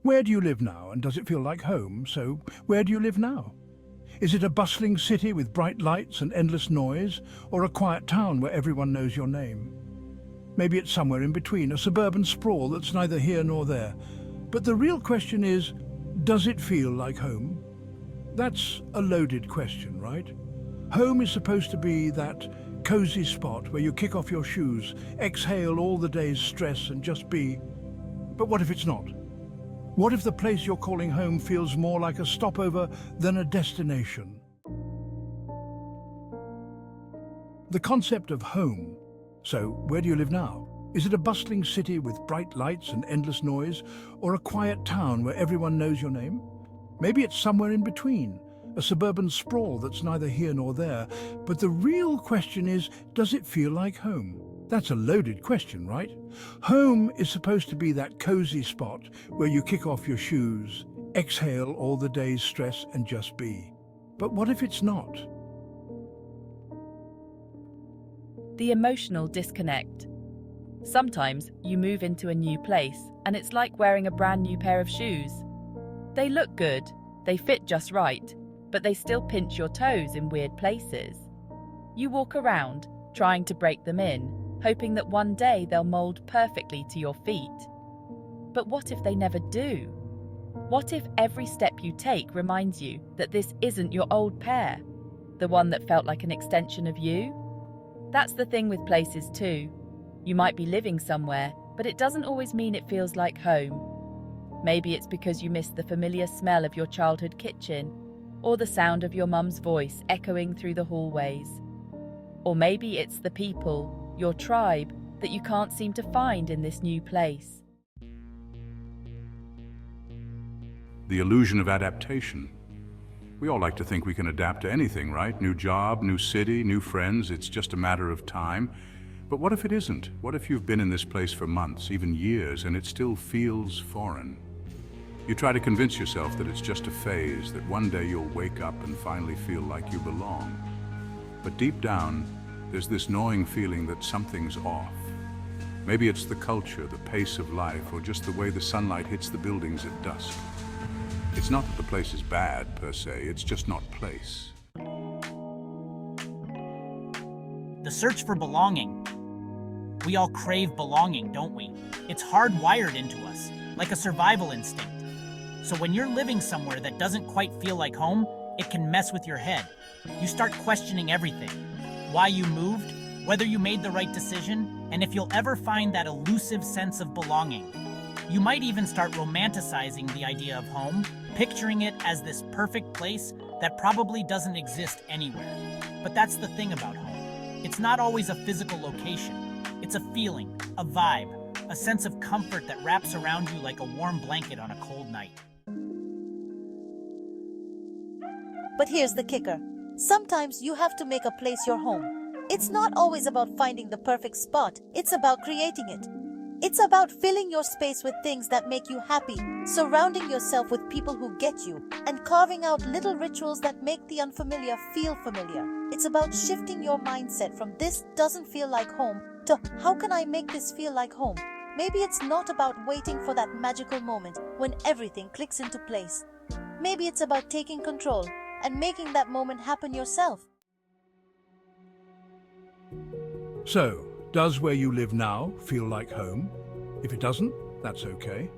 Where do you live now, and does it feel like home? So, where do you live now? Is it a bustling city with bright lights and endless noise, or a quiet town where everyone knows your name? Maybe it's somewhere in between, a suburban sprawl that's neither here nor there. But the real question is, does it feel like home? That's a loaded question, right? Home is supposed to be that cozy spot where you kick off your shoes, exhale all the day's stress and just be. But what if it's not? What if the place you're calling home feels more like a stopover than a destination? The concept of home. So, where do you live now? Is it a bustling city with bright lights and endless noise, or a quiet town where everyone knows your name? Maybe it's somewhere in between, a suburban sprawl that's neither here nor there. But the real question is, does it feel like home? That's a loaded question, right? Home is supposed to be that cozy spot where you kick off your shoes, exhale all the day's stress and just be. But what if it's not? The emotional disconnect. Sometimes you move into a new place and it's like wearing a brand new pair of shoes. They look good, they fit just right, but they still pinch your toes in weird places. You walk around, trying to break them in, hoping that one day they'll mold perfectly to your feet. But what if they never do? What if every step you take reminds you that this isn't your old pair, the one that felt like an extension of you? That's the thing with places too. You might be living somewhere, but it doesn't always mean it feels like home. Maybe it's because you miss the familiar smell of your childhood kitchen, or the sound of your mum's voice echoing through the hallways. Or maybe it's the people, your tribe, that you can't seem to find in this new place. The illusion of adaptation. We all like to think we can adapt to anything, right? New job, new city, new friends, it's just a matter of time. But what if it isn't? What if you've been in this place for months, even years, and it still feels foreign? You try to convince yourself that it's just a phase, that one day you'll wake up and finally feel like you belong. But deep down, there's this gnawing feeling that something's off. Maybe it's the culture, the pace of life, or just the way the sunlight hits the buildings at dusk. It's not that the place is bad, per se, it's just not place. The search for belonging. We all crave belonging, don't we? It's hardwired into us, like a survival instinct. So when you're living somewhere that doesn't quite feel like home, it can mess with your head. You start questioning everything. Why you moved, whether you made the right decision, and if you'll ever find that elusive sense of belonging. You might even start romanticizing the idea of home, picturing it as this perfect place that probably doesn't exist anywhere. But that's the thing about home. It's not always a physical location. It's a feeling, a vibe, a sense of comfort that wraps around you like a warm blanket on a cold night. But here's the kicker. Sometimes you have to make a place your home. It's not always about finding the perfect spot. It's about creating it. It's about filling your space with things that make you happy, surrounding yourself with people who get you, and carving out little rituals that make the unfamiliar feel familiar. It's about shifting your mindset from "this doesn't feel like home" to "how can I make this feel like home?" Maybe it's not about waiting for that magical moment when everything clicks into place. Maybe it's about taking control and making that moment happen yourself. So, does where you live now feel like home? If it doesn't, that's okay.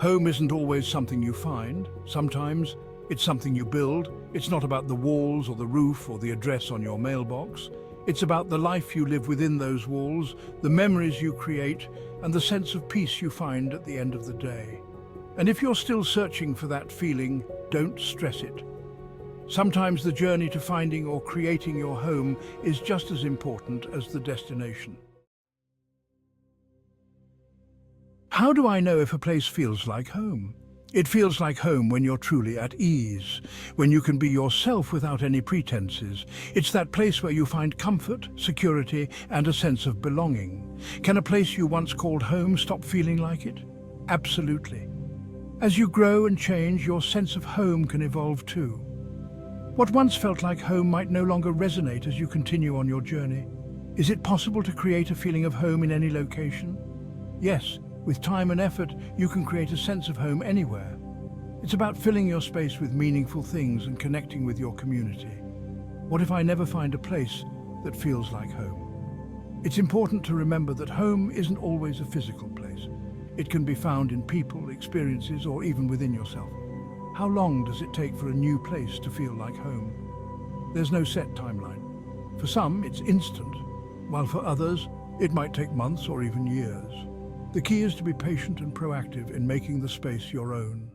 Home isn't always something you find. Sometimes it's something you build. It's not about the walls or the roof or the address on your mailbox. It's about the life you live within those walls, the memories you create, and the sense of peace you find at the end of the day. And if you're still searching for that feeling, don't stress it. Sometimes the journey to finding or creating your home is just as important as the destination. How do I know if a place feels like home? It feels like home when you're truly at ease, when you can be yourself without any pretenses. It's that place where you find comfort, security, and a sense of belonging. Can a place you once called home stop feeling like it? Absolutely. As you grow and change, your sense of home can evolve too. What once felt like home might no longer resonate as you continue on your journey. Is it possible to create a feeling of home in any location? Yes, With time and effort, you can create a sense of home anywhere. It's about filling your space with meaningful things and connecting with your community. What if I never find a place that feels like home? It's important to remember that home isn't always a physical place. It can be found in people, experiences, or even within yourself. How long does it take for a new place to feel like home? There's no set timeline. For some, it's instant, while for others, it might take months or even years. The key is to be patient and proactive in making the space your own.